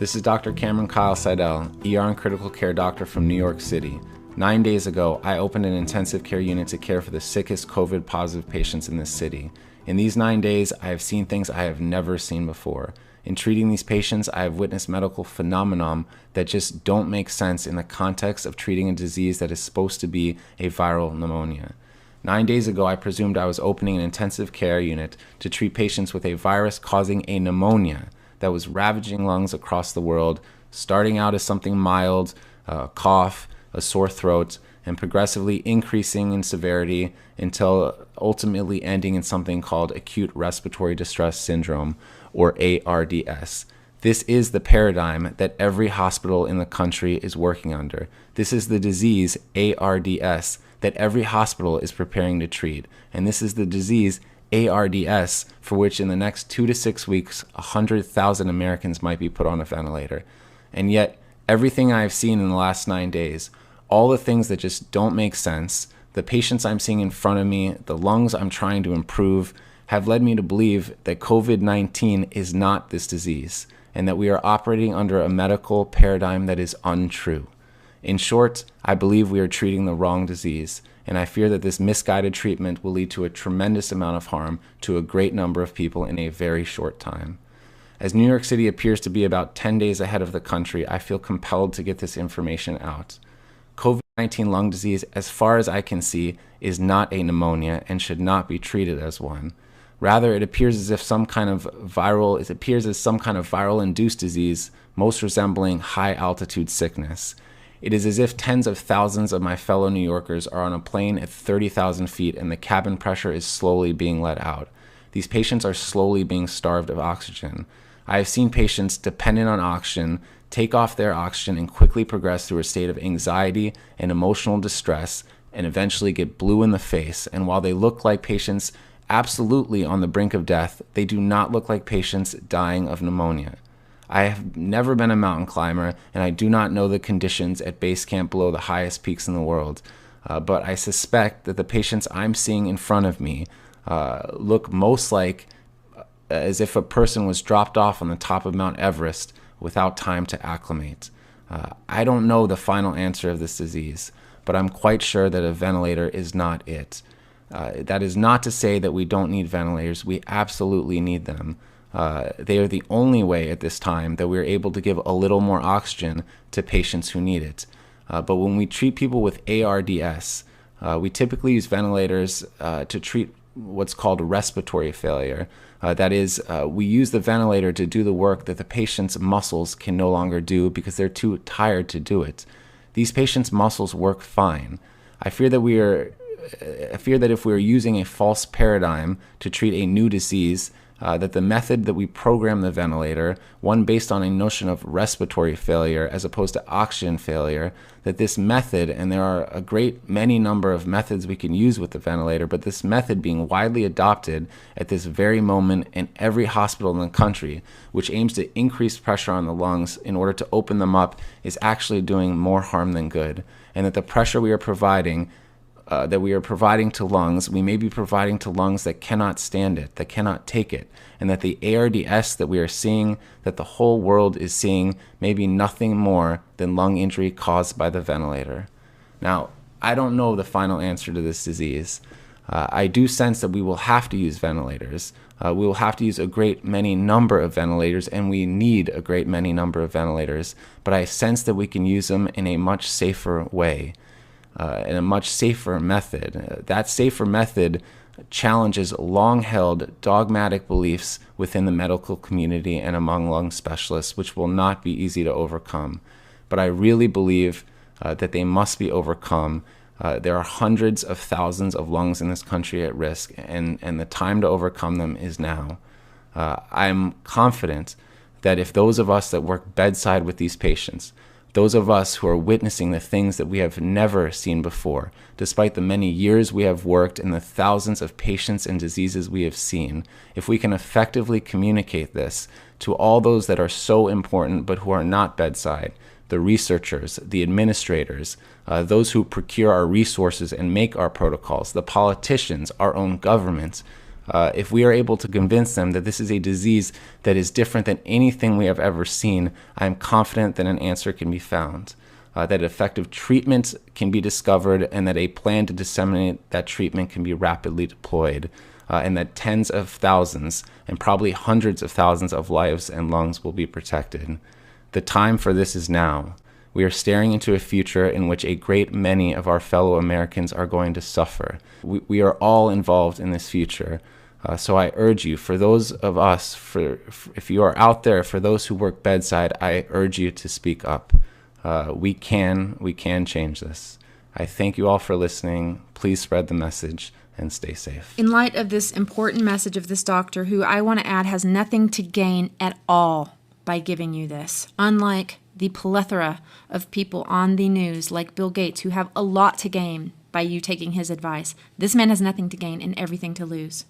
This is Dr. Cameron Kyle Seidel, ER and critical care doctor from New York City. 9 days ago, I opened an intensive care unit to care for the sickest COVID-positive patients in this city. In these 9 days, I have seen things I have never seen before. In treating these patients, I have witnessed medical phenomenon that just don't make sense in the context of treating a disease that is supposed to be a viral pneumonia. 9 days ago, I presumed I was opening an intensive care unit to treat patients with a virus causing a pneumonia that was ravaging lungs across the world, starting out as something mild, a cough, a sore throat, and progressively increasing in severity until ultimately ending in something called acute respiratory distress syndrome, or ARDS. This is the paradigm that every hospital in the country is working under. This is the disease, ARDS, that every hospital is preparing to treat. And this is the disease, ARDS, for which in the next 2 to 6 weeks, 100,000 Americans might be put on a ventilator. And yet, everything I've seen in the last 9 days, all the things that just don't make sense, the patients I'm seeing in front of me, the lungs I'm trying to improve, have led me to believe that COVID-19 is not this disease, and that we are operating under a medical paradigm that is untrue. In short, I believe we are treating the wrong disease, and I fear that this misguided treatment will lead to a tremendous amount of harm to a great number of people in a very short time. As New York City appears to be about 10 days ahead of the country, I feel compelled to get this information out. COVID-19 lung disease, as far as I can see, is not a pneumonia and should not be treated as one. Rather, it appears as some kind of viral-induced disease, most resembling high-altitude sickness. It is as if tens of thousands of my fellow New Yorkers are on a plane at 30,000 feet and the cabin pressure is slowly being let out. These patients are slowly being starved of oxygen. I have seen patients dependent on oxygen take off their oxygen and quickly progress through a state of anxiety and emotional distress and eventually get blue in the face. And while they look like patients absolutely on the brink of death, they do not look like patients dying of pneumonia. I have never been a mountain climber, and I do not know the conditions at base camp below the highest peaks in the world. But I suspect that the patients I'm seeing in front of me look most like as if a person was dropped off on the top of Mount Everest without time to acclimate. I don't know the final answer of this disease, but I'm quite sure that a ventilator is not it. That is not to say that we don't need ventilators. We absolutely need them. They are the only way at this time that we're able to give a little more oxygen to patients who need it. But when we treat people with ARDS, we typically use ventilators to treat what's called respiratory failure. That is, we use the ventilator to do the work that the patient's muscles can no longer do because they're too tired to do it. These patients' muscles work fine. I fear that if we are using a false paradigm to treat a new disease, that the method that we program the ventilator, one based on a notion of respiratory failure as opposed to oxygen failure, that this method, and there are a great many number of methods we can use with the ventilator, but this method being widely adopted at this very moment in every hospital in the country, which aims to increase pressure on the lungs in order to open them up, is actually doing more harm than good. And that the pressure we are providing to lungs, we may be providing to lungs that cannot stand it, that cannot take it, and that the ARDS that we are seeing, that the whole world is seeing, may be nothing more than lung injury caused by the ventilator. Now, I don't know the final answer to this disease. I do sense that we will have to use ventilators. We will have to use a great many number of ventilators, and we need a great many number of ventilators, but I sense that we can use them in a much safer way. In a much safer method. That safer method challenges long-held dogmatic beliefs within the medical community and among lung specialists, which will not be easy to overcome. But I really believe that they must be overcome. There are hundreds of thousands of lungs in this country at risk, and the time to overcome them is now. I'm confident that if those of us that work bedside with these patients, those of us who are witnessing the things that we have never seen before, despite the many years we have worked and the thousands of patients and diseases we have seen, if we can effectively communicate this to all those that are so important but who are not bedside, the researchers, the administrators, those who procure our resources and make our protocols, the politicians, our own government, If we are able to convince them that this is a disease that is different than anything we have ever seen, I am confident that an answer can be found, that effective treatment can be discovered, and that a plan to disseminate that treatment can be rapidly deployed, and that tens of thousands and probably hundreds of thousands of lives and lungs will be protected. The time for this is now. We are staring into a future in which a great many of our fellow Americans are going to suffer. We are all involved in this future. So I urge you, for those of us, if you are out there, for those who work bedside, I urge you to speak up. We can change this. I thank you all for listening. Please spread the message and stay safe. In light of this important message of this doctor, who I want to add has nothing to gain at all by giving you this, unlike the plethora of people on the news like Bill Gates who have a lot to gain by you taking his advice, this man has nothing to gain and everything to lose.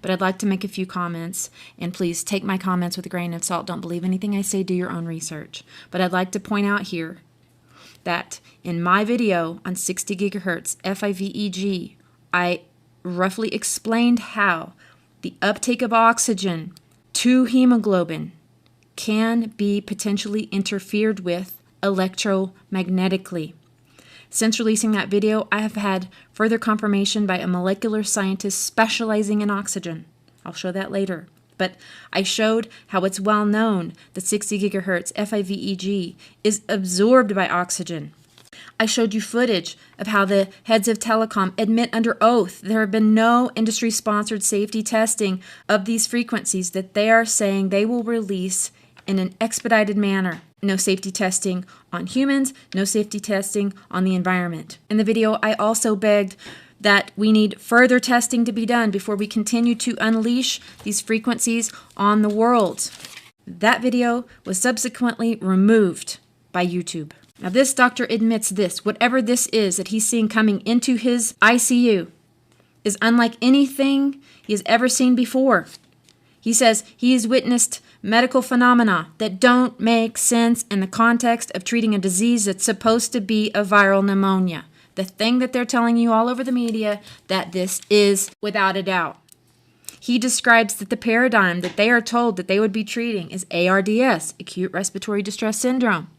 But I'd like to make a few comments, and please take my comments with a grain of salt. Don't believe anything I say, do your own research. But I'd like to point out here that in my video on 60 gigahertz FIVEG, I roughly explained how the uptake of oxygen to hemoglobin can be potentially interfered with electromagnetically. Since releasing that video, I have had further confirmation by a molecular scientist specializing in oxygen. I'll show that later. But I showed how it's well known that 60 gigahertz FIVEG is absorbed by oxygen. I showed you footage of how the heads of telecom admit under oath there have been no industry-sponsored safety testing of these frequencies that they are saying they will release in an expedited manner. No safety testing on humans, no safety testing on the environment. In the video, I also begged that we need further testing to be done before we continue to unleash these frequencies on the world. That video was subsequently removed by YouTube. Now this doctor admits this, whatever this is that he's seeing coming into his ICU is unlike anything he has ever seen before. He says he has witnessed medical phenomena that don't make sense in the context of treating a disease that's supposed to be a viral pneumonia. The thing that they're telling you all over the media that this is without a doubt. He describes that the paradigm that they are told that they would be treating is ARDS, acute respiratory distress syndrome.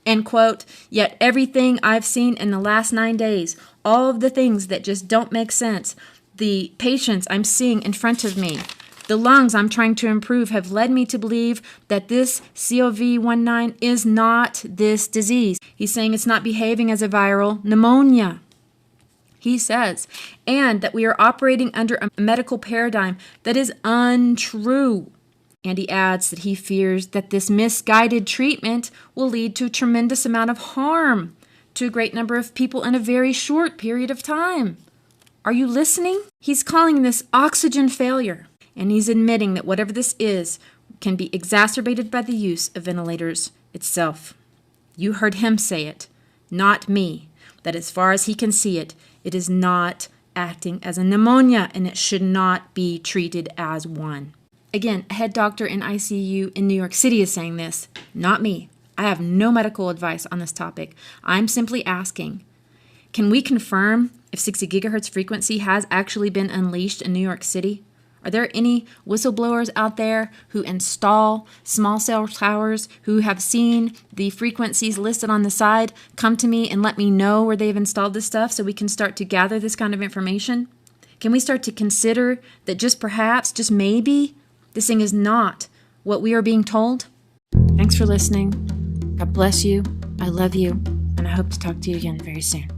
And quote, yet everything I've seen in the last 9 days, all of the things that just don't make sense, the patients I'm seeing in front of me, the lungs I'm trying to improve have led me to believe that this COVID-19 is not this disease. He's saying it's not behaving as a viral pneumonia. He says, and that we are operating under a medical paradigm that is untrue. And he adds that he fears that this misguided treatment will lead to a tremendous amount of harm to a great number of people in a very short period of time. Are you listening? He's calling this oxygen failure. And he's admitting that whatever this is can be exacerbated by the use of ventilators itself. You heard him say it, not me, that as far as he can see it, it is not acting as a pneumonia and it should not be treated as one. Again, a head doctor in ICU in New York City is saying this, not me. I have no medical advice on this topic. I'm simply asking, can we confirm if 60 gigahertz frequency has actually been unleashed in New York City? Are there any whistleblowers out there who install small cell towers who have seen the frequencies listed on the side come to me and let me know where they've installed this stuff so we can start to gather this kind of information? Can we start to consider that just perhaps, just maybe, this thing is not what we are being told? Thanks for listening. God bless you. I love you. And I hope to talk to you again very soon.